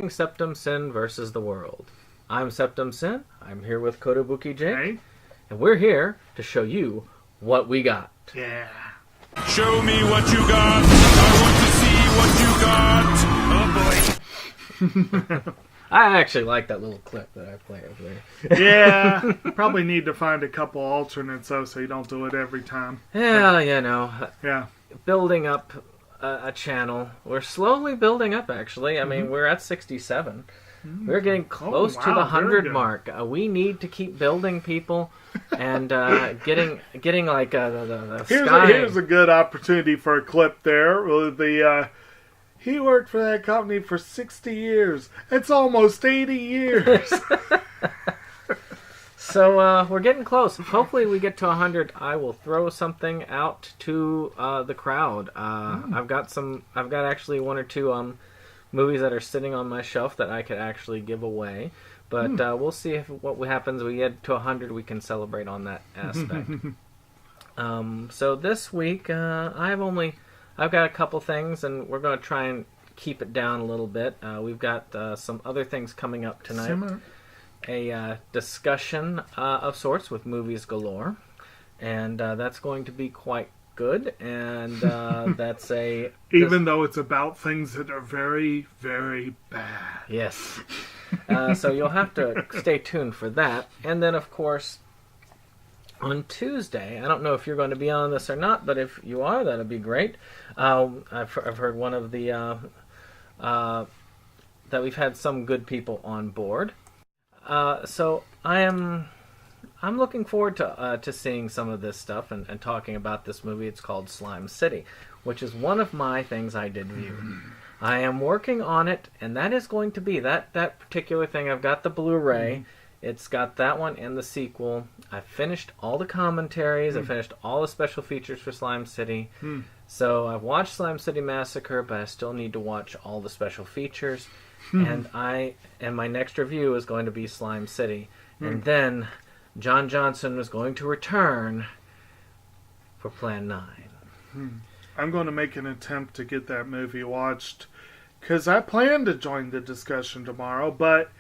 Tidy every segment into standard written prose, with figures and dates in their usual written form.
Septum Sin versus the world. I'm Septum Sin. I'm here with Kotobuki Jake. Hey. And we're here to show you what we got. Yeah. Show me what you got. I want to see what you got. Oh boy. I actually like that little clip that I play over there. Yeah. Probably need to find a couple alternates though, so you don't do it every time. Yeah, Yeah. building up a channel. We're slowly building up, actually. I mean, we're at 67. We're getting close to the wow, 100 very good. mark. We need to keep building people and getting like the sky. Here's a good opportunity for a clip there. He worked for that company for 60 years. It's almost 80 years. So we're getting close. Hopefully we get to 100. I will throw something out to the crowd. I've got actually one or two movies that are sitting on my shelf that I could actually give away. But we'll see what happens. We get to 100. We can celebrate on that aspect. So this week I've got a couple things, and we're going to try and keep it down a little bit. We've got some other things coming up tonight. Simmer. A discussion of sorts with Movies Galore, and that's going to be quite good. And that's Even though it's about things that are very, very bad. yes. So you'll have to stay tuned for that. And then, of course, on Tuesday, I don't know if you're going to be on this or not, but if you are, that'll be great. I've heard one of the that we've had some good people on board. So I'm looking forward to seeing some of this stuff and talking about this movie. It's called Slime City, which is one of my things I did view. I am working on it, and that is going to be that particular thing. I've got the Blu-ray. It's got that one and the sequel. I finished all the commentaries. I finished all the special features for Slime City. So I've watched Slime City Massacre, but I still need to watch all the special features. And my next review is going to be Slime City. And then John Johnson was going to return for Plan 9. I'm going to make an attempt to get that movie watched, because I plan to join the discussion tomorrow, but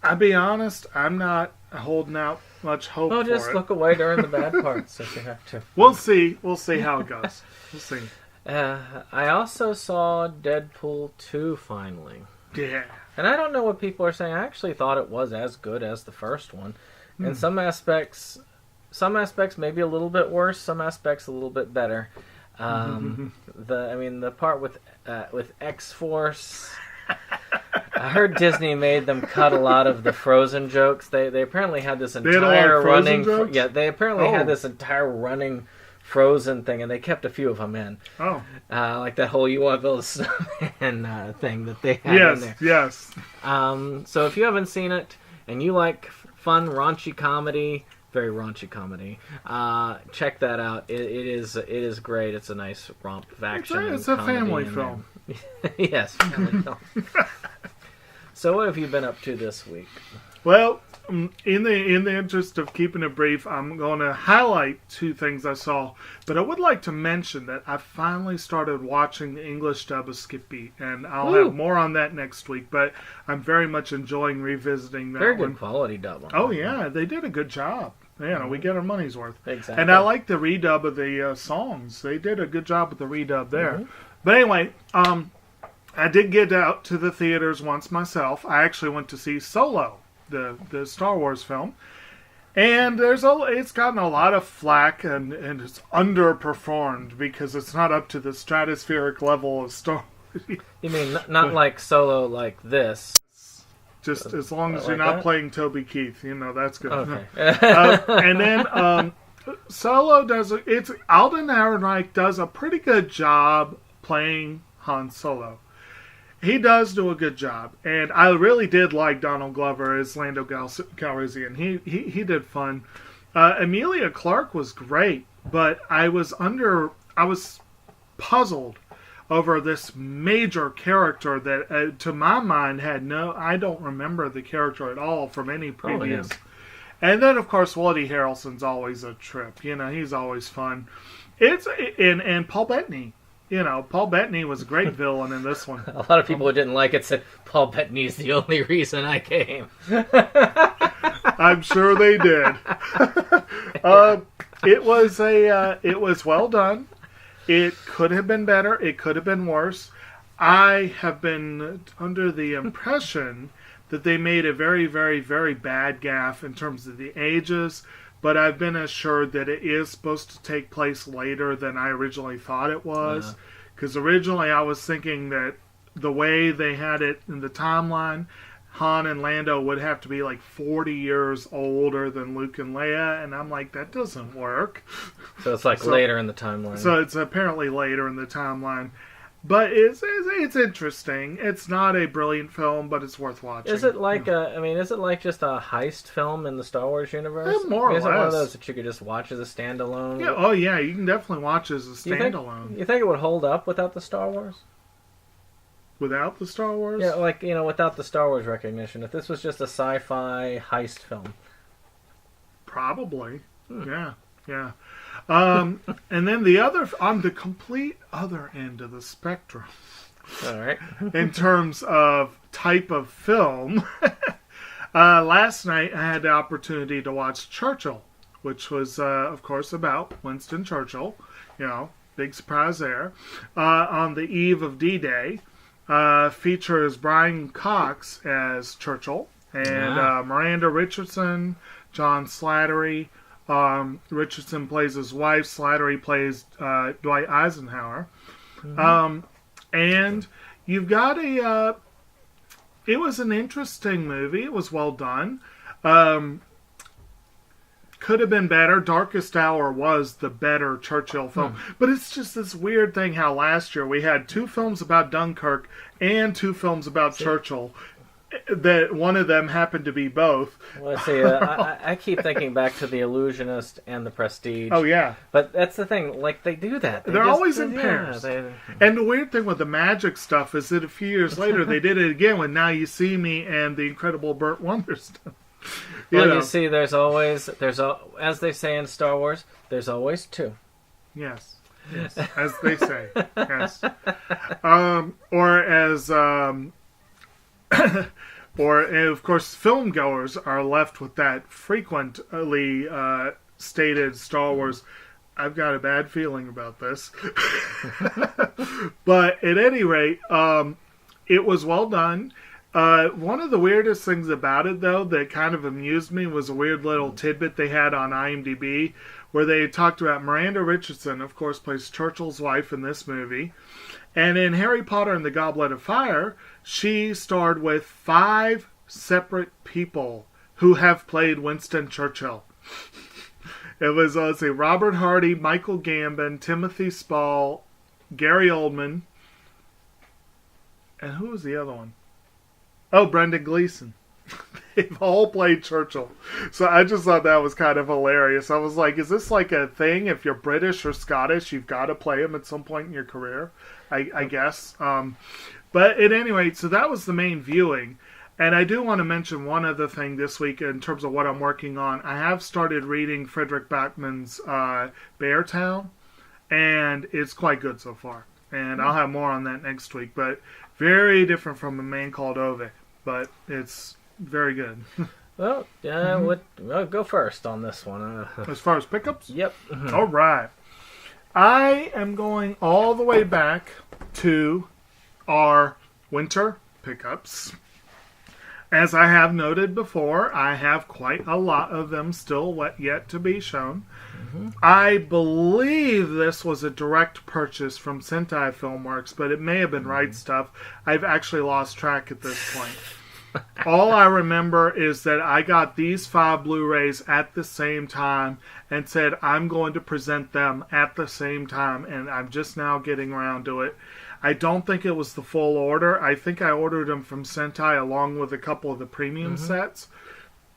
I'll be honest, I'm not holding out much hope for Just it. look away during the bad parts if you have to. We'll see. We'll see how it goes. We'll see. I also saw Deadpool 2 finally. Yeah. And I don't know what people are saying. I actually thought it was as good as the first one. In some aspects maybe a little bit worse, some aspects a little bit better. The part with X-Force, I heard Disney made them cut a lot of the Frozen jokes. They apparently had this had a lot of entire Frozen running jokes? they apparently had this entire running Frozen thing, and they kept a few of them in. Oh. Like that whole "You Want to Build a Snowman" thing that they had in there. Yes. So if you haven't seen it and you like fun raunchy comedy, very raunchy comedy, check that out. It is great. It's a nice romp of action. It's a and comedy family in film. there. Yes, family film. So what have you been up to this week? Well, in the interest of keeping it brief, I'm going to highlight two things I saw. But I would like to mention that I finally started watching the English dub of Skippy, and I'll have more on that next week. But I'm very much enjoying revisiting that Very one. good quality dub on Oh that. yeah, they did a good job. We get our money's worth. Exactly. And I like the redub of the songs. They did a good job with the redub there. But anyway, I did get out to the theaters once myself. I actually went to see Solo, the Star Wars film. And it's gotten a lot of flack, and it's underperformed because it's not up to the stratospheric level of Star Wars. You mean not like Solo like this? Just as long as like you're not that? playing Toby Keith, that's good. Okay. And then Solo Alden Ehrenreich does a pretty good job playing Han Solo. He does do a good job, and I really did like Donald Glover as Lando Calrissian. He did fun. Emilia Clarke was great, but I was puzzled over this major character that, to my mind, I don't remember the character at all from any previous. yeah. And then, of course, Woody Harrelson's always a trip. He's always fun. And Paul Bettany Paul Bettany was a great villain in this one. A lot of people who didn't like it said Paul Bettany's the only reason I came. I'm sure they did. It was well done. It could have been better. It could have been worse. I have been under the impression that they made a very, very, very bad gaffe in terms of the ages, but I've been assured that it is supposed to take place later than I originally thought it was. Because originally I was thinking that the way they had it in the timeline, Han and Lando would have to be like 40 years older than Luke and Leia, and I'm like, that doesn't work. So it's like later in the timeline. So it's apparently later in the timeline. But it's interesting. It's not a brilliant film, but it's worth watching. Is it like is it like just a heist film in the Star Wars universe? Yeah, more or is it one of less. those that you could just watch as a standalone? Yeah, oh yeah, you can definitely watch as a standalone. You think it would hold up without the Star Wars? Without the Star Wars? Yeah, without the Star Wars recognition. If this was just a sci-fi heist film. Probably. Yeah. And then on the complete other end of the spectrum, All right. in terms of type of film, last night I had the opportunity to watch Churchill, which was, of course, about Winston Churchill. Big surprise there. On the eve of D-Day, features Brian Cox as Churchill, and Miranda Richardson, John Slattery. Richardson plays his wife. Slattery plays Dwight Eisenhower. And you've got it was an interesting movie. It was well done. Could have been better. Darkest Hour was the better Churchill film. But it's just this weird thing how last year we had 2 films about Dunkirk and 2 films about Churchill. That one of them happened to be both. Well, see, I keep thinking back to The Illusionist and The Prestige. Oh, yeah. But that's the thing. Like, they do that. They're always in pairs. And the weird thing with the magic stuff is that a few years later they did it again with Now You See Me and The Incredible Burt Wonderstone. You see, as they say in Star Wars, there's always 2. Yes, as they say. Yes. Or as... or, of course, film goers are left with that frequently stated Star Wars, I've got a bad feeling about this. But at any rate, it was well done. One of the weirdest things about it, though, that kind of amused me was a weird little tidbit they had on IMDb where they talked about Miranda Richardson, of course, plays Churchill's wife in this movie. And in Harry Potter and the Goblet of Fire, she starred with 5 separate people who have played Winston Churchill. It was, let's see, Robert Hardy, Michael Gambon, Timothy Spall, Gary Oldman, and who was the other one? Oh, Brendan Gleeson. They've all played Churchill. So I just thought that was kind of hilarious. I was like, is this like a thing? If you're British or Scottish, you've got to play him at some point in your career, I guess. But at any rate, so that was the main viewing. And I do want to mention one other thing this week in terms of what I'm working on. I have started reading Frederick Backman's Beartown, and it's quite good so far. And I'll have more on that next week. But very different from A Man Called Ove. But it's very good. Well, go first on this one. As far as pickups? Yep. All right. I am going all the way back to our winter pickups. As I have noted before, I have quite a lot of them still yet to be shown. I believe this was a direct purchase from Sentai Filmworks, but it may have been Right Stuff. I've actually lost track at this point. All I remember is that I got these 5 Blu-rays at the same time and said I'm going to present them at the same time, and I'm just now getting around to it. I don't think it was the full order. I think I ordered them from Sentai along with a couple of the premium sets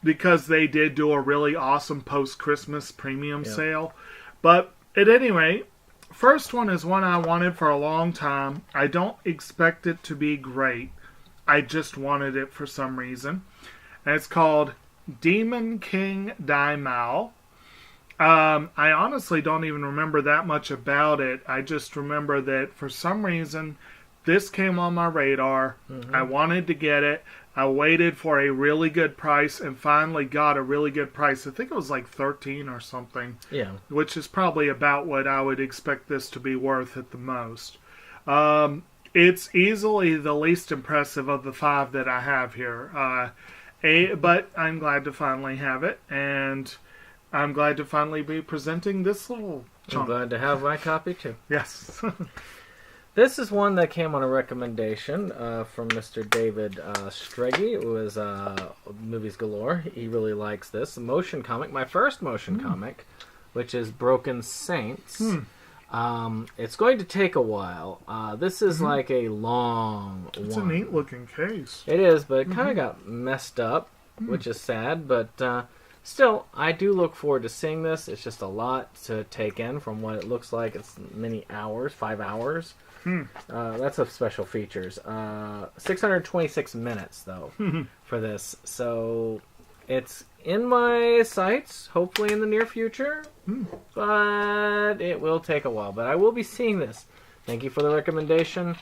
because they did do a really awesome post-Christmas premium sale. But at any rate, first one is one I wanted for a long time. I don't expect it to be great. I just wanted it for some reason. And it's called Demon King Daimao. I honestly don't even remember that much about it. I just remember that for some reason, this came on my radar. I wanted to get it. I waited for a really good price and finally got a really good price. I think it was like 13 or something. Yeah. Which is probably about what I would expect this to be worth at the most. It's easily the least impressive of the 5 that I have here. But I'm glad to finally have it, and I'm glad to finally be presenting this little I'm chunk. glad to have my copy too. Yes. This is one that came on a recommendation from Mr. David Streggy. It was Movies Galore. He really likes this. A motion comic, my first motion comic, which is Broken Saints. It's going to take a while. This is like a long It's one. a neat looking case. It is, but it kind of got messed up, which is sad. But still, I do look forward to seeing this. It's just a lot to take in from what it looks like. It's many hours, 5 hours. That's of special features. 626 minutes, though, for this. So it's in my sights, hopefully in the near future. But it will take a while. But I will be seeing this. Thank you for the recommendation.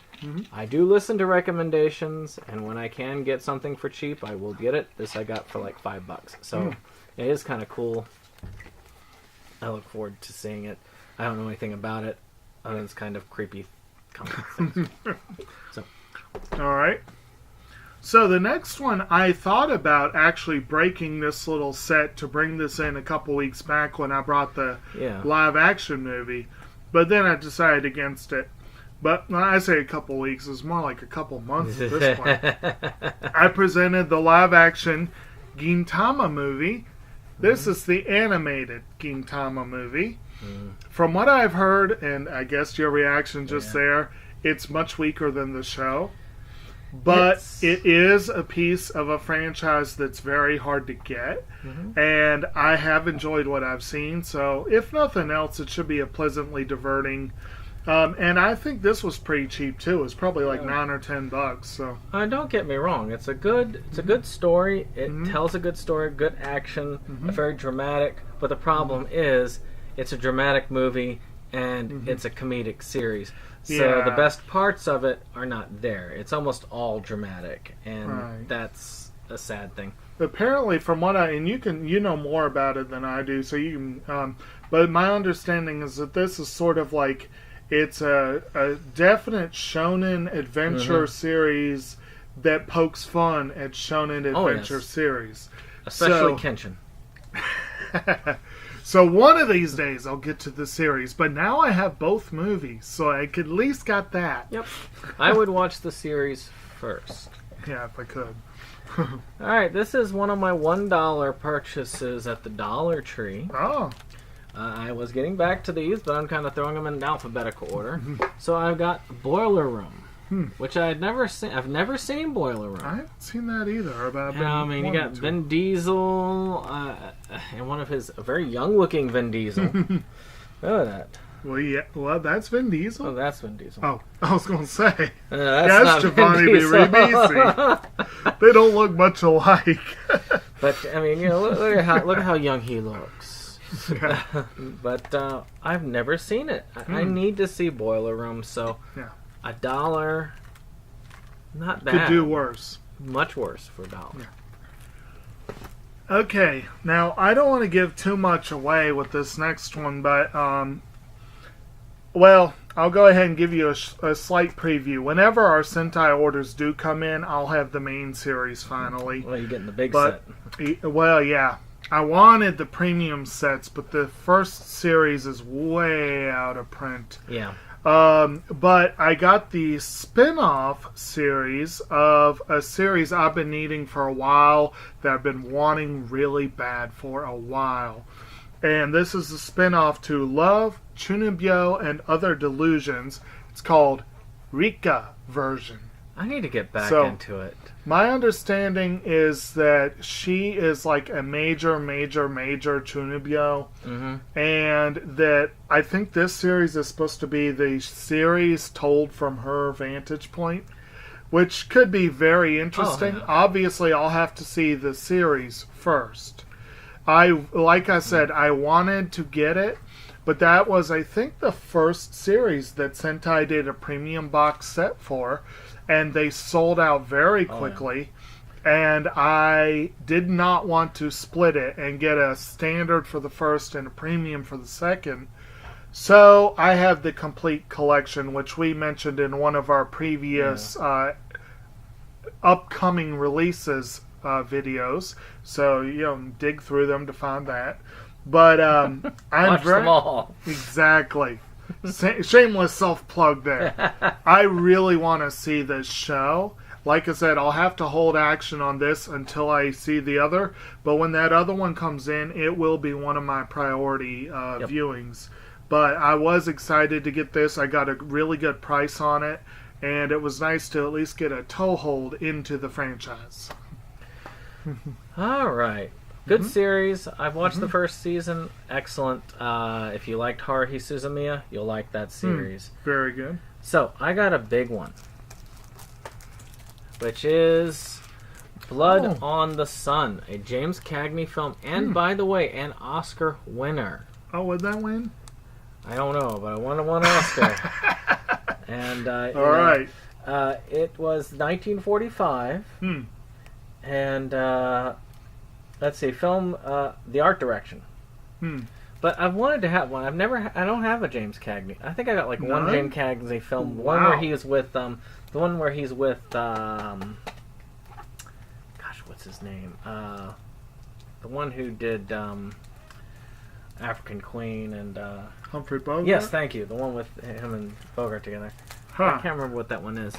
I do listen to recommendations, and when I can get something for cheap, I will get it. This I got for like $5. So it is kind of cool. I look forward to seeing it. I don't know anything about it, other than it's kind of creepy comic things. All right. So the next one, I thought about actually breaking this little set to bring this in a couple weeks back when I brought the Yeah. live action movie, but then I decided against it. But when I say a couple weeks, it's more like a couple months at this point. I presented the live action Gintama movie. This is the animated Gintama movie. From what I've heard, and I guess your reaction just there, it's much weaker than the show. But it is a piece of a franchise that's very hard to get. And I have enjoyed what I've seen. So if nothing else, it should be a pleasantly diverting. And I think this was pretty cheap too. It was probably like $9 or $10. So Don't get me wrong. It's a good story. It tells a good story, good action, very dramatic. But the problem is, it's a dramatic movie and it's a comedic series. So the best parts of it are not there. It's almost all dramatic, and that's a sad thing. apparently, from what you know more about it than I do, so you can. But my understanding is that this is sort of like it's a definite shonen adventure series that pokes fun at shonen adventure series, Especially Kenshin. So one of these days I'll get to the series, but now I have both movies, so I could at least got that. Yep. I would watch the series first. Yeah, if I could. Alright, this is one of my $1 purchases at the Dollar Tree. Oh. I was getting back to these, but I'm kind of throwing them in alphabetical order. So I've got Boiler Room, which I've never seen. I've never seen Boiler Room. I haven't seen that either. But You got Vin Diesel, and one of his very young-looking Vin Diesel. Look at that. Well, that's Vin Diesel. Oh, that's Vin Diesel. Oh, I was going to say. That's not Giovanni Vin Diesel. Ribisi. They don't look much alike. But I mean, look at how young he looks. But I've never seen it. I need to see Boiler Room. So $1, not bad. Could do worse. Much worse for $1. Yeah. Okay, now I don't want to give too much away with this next one, but well, I'll go ahead and give you a slight preview. Whenever our Sentai orders do come in, I'll have the main series finally. Well, you're getting the big But, set. well, yeah. I wanted the premium sets, but the first series is way out of print. Yeah. But I got the spin-off series of a series I've been needing for a while, that I've been wanting really bad for a while. And this is a spin-off to Love, Chunibyo, and Other Delusions. It's called Rika version. I need to get back So- into it. My understanding is that she is like a major Chunibyo, and that I think this series is supposed to be the series told from her vantage point, which could be very interesting. Oh, yeah. Obviously, I'll have to see the series first. Like I said, I wanted to get it, but that was, I think, the first series that Sentai did a premium box set for, and they sold out very quickly. And I did not want to split it and get a standard for the first and a premium for the second. So I have the complete collection, which we mentioned in one of our previous upcoming releases videos. So, dig through them to find that. But I'm Watch them all. Exactly. Shameless self-plug there. I really want to see this show. Like I said, I'll have to hold action on this until I see the other. But when that other one comes in, it will be one of my priority viewings. But I was excited to get this. I got a really good price on it. And it was nice to at least get a toehold into the franchise. All right. Good series. I've watched the first season. Excellent. If you liked Haruhi Suzumiya, you'll like that series. Very good. So, I got a big one, which is Blood on the Sun, a James Cagney film, and by the way, an Oscar winner. Oh, would that win? I don't know, but I won one Oscar. And All right. It was 1945, and let's see, film the art direction. But I've wanted to have one. I don't have a James Cagney. I think I got like one James Cagney film. Wow. One where he is with the one where he's with gosh, what's his name? The one who did African Queen and Humphrey Bogart? yes, thank you. The one with him and Bogart together. I can't remember what that one is.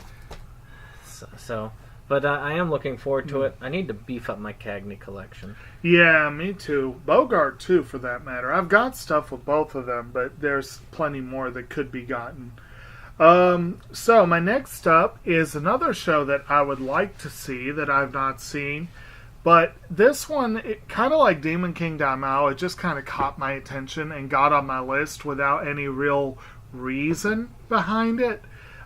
But I am looking forward to it. I need to beef up my Cagney collection. Yeah, me too. Bogart, too, for that matter. I've got stuff with both of them, but there's plenty more that could be gotten. So, my next up is another show that I would like to see that I've not seen. But this one, kind of like Demon King Daimao, it just kind of caught my attention and got on my list without any real reason behind it.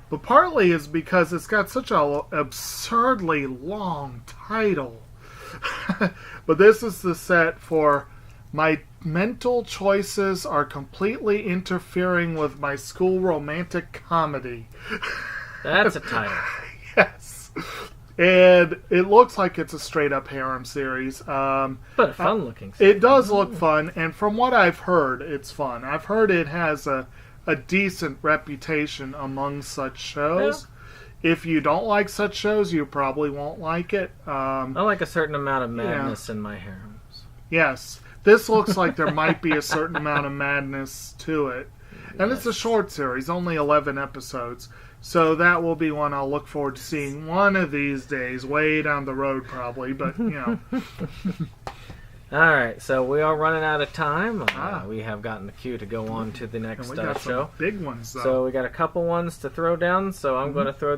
But partly is because it's got such an absurdly long title. But this is the set for My Mental Choices Are Completely Interfering with My School Romantic Comedy. That's a title. Yes. And it looks like it's a straight-up harem series. But a fun-looking series. It does look fun, and from what I've heard, it's fun. I've heard it has a decent reputation among such shows. Yeah. If you don't like such shows, you probably won't like it. I like a certain amount of madness in my harems. Yes. This looks like there might be a certain amount of madness to it. And it's a short series, only 11 episodes. So that will be one I'll look forward to seeing one of these days, way down the road probably, but Alright, so we are running out of time. We have gotten the cue to go on to the next we got show. Some big ones, though. So we got a couple ones to throw down, so I'm going to throw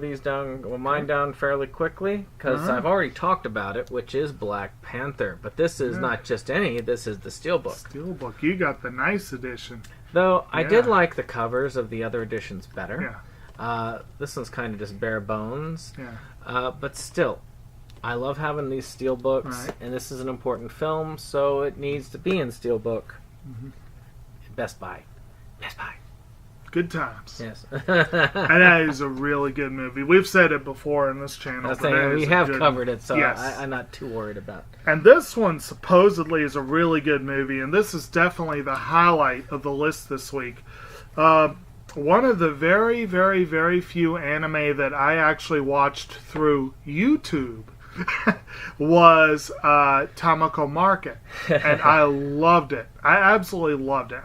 mine down fairly quickly, because I've already talked about it, which is Black Panther. But this is not just any, this is the Steelbook. Steelbook, you got the nice edition. Though, I did like the covers of the other editions better. Yeah. This one's kind of just bare bones. Yeah. But still, I love having these steelbooks, and this is an important film, so it needs to be in steelbook. Best Buy. Good times. Yes. And that is a really good movie. We've said it before in this channel. We have covered it, so yes. I'm not too worried about it. And this one supposedly is a really good movie, and this is definitely the highlight of the list this week. One of the very, very, very few anime that I actually watched through YouTube was Tamako Market, and I loved it. I absolutely loved it.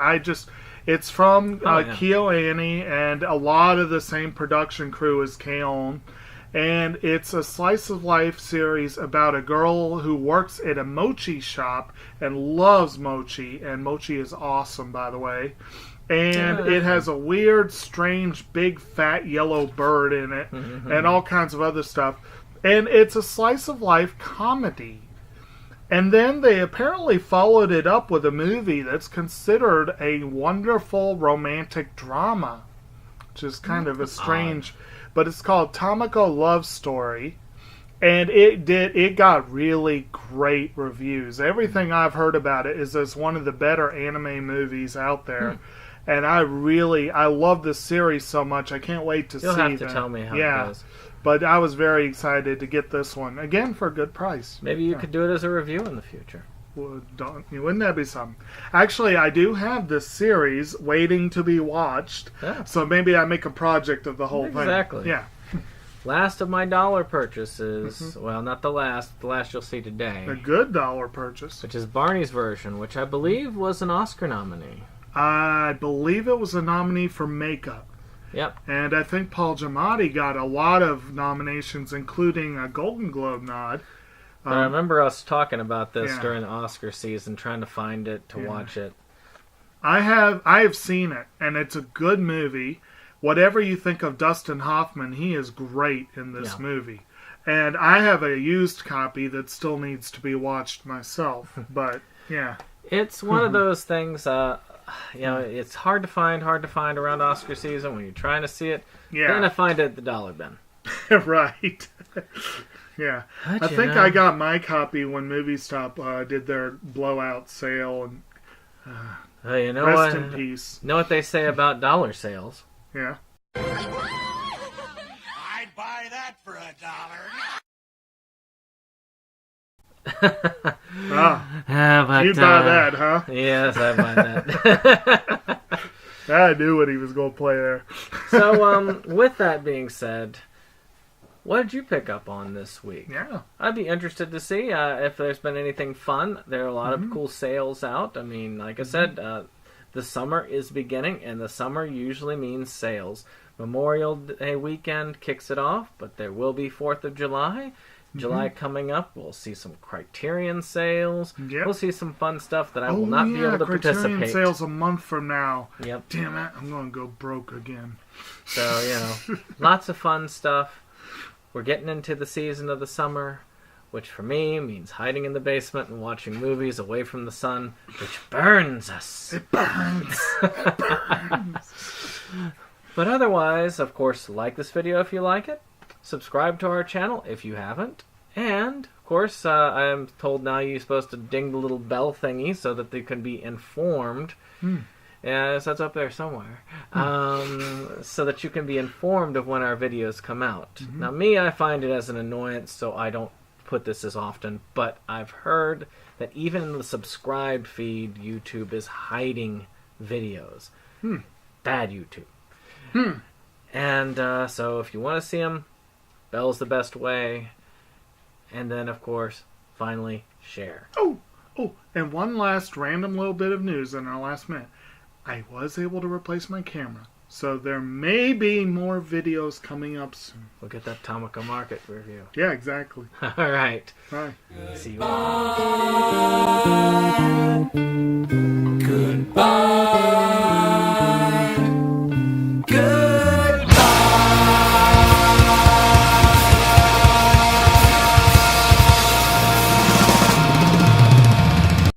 It's from KyoAni, and a lot of the same production crew as K-On! And it's a slice of life series about a girl who works at a mochi shop and loves mochi, and mochi is awesome, by the way. And it has a weird, strange, big, fat yellow bird in it, and all kinds of other stuff. And it's a slice of life comedy. And then they apparently followed it up with a movie that's considered a wonderful romantic drama, which is kind of a strange... But it's called Tamako Love Story. And it got really great reviews. Everything I've heard about it is as one of the better anime movies out there. And I love this series so much. I can't wait to You'll see have to tell me how it goes. But I was very excited to get this one. Again, for a good price. Maybe you could do it as a review in the future. Well, wouldn't that be something? Actually, I do have this series waiting to be watched. Yeah. So maybe I make a project of the whole thing. Exactly. Yeah. Last of my dollar purchases. Well, not the last. The last you'll see today. A good dollar purchase. Which is Barney's version, which I believe was an Oscar nominee. I believe it was a nominee for makeup. Yep. And I think Paul Giamatti got a lot of nominations, including a Golden Globe nod. But I remember us talking about this Yeah. during the Oscar season, trying to find it, to watch it. I have seen it, and it's a good movie. Whatever you think of Dustin Hoffman, he is great in this movie. And I have a used copy that still needs to be watched myself. But, yeah. It's one of those things, it's hard to find around Oscar season when you're trying to see it. Yeah. Then I find it at the dollar bin. Right. Yeah. But, I think I got my copy when Movie Stop did their blowout sale. And You know rest what? in peace. Know what they say about dollar sales? Yeah. I'd buy that for $1. Ah, you buy that, huh? Yes, I buy that. I knew what he was going to play there. So, with that being said, what did you pick up on this week? Yeah. I'd be interested to see if there's been anything fun. There are a lot of cool sales out. I mean, like I said, the summer is beginning, and the summer usually means sales. Memorial Day weekend kicks it off, but there will be 4th of July. July coming up, we'll see some Criterion sales. Yep. We'll see some fun stuff that I will not be able to Criterion participate. sales a month from now. Yep. Damn it, I'm going to go broke again. So, lots of fun stuff. We're getting into the season of the summer, which for me means hiding in the basement and watching movies away from the sun, which burns us. It burns. It burns. But otherwise, of course, like this video if you like it. Subscribe to our channel if you haven't. And, of course, I am told now you're supposed to ding the little bell thingy so that they can be informed. Yeah, so that's up there somewhere. So that you can be informed of when our videos come out. Now, me, I find it as an annoyance, so I don't put this as often. But I've heard that even in the subscribed feed, YouTube is hiding videos. Bad YouTube. And so if you want to see them, bell's the best way. And then, of course, finally, share. Oh, and one last random little bit of news in our last minute. I was able to replace my camera, so there may be more videos coming up soon. We'll get that Tomica Market review. Yeah, exactly. All right. Bye. See you.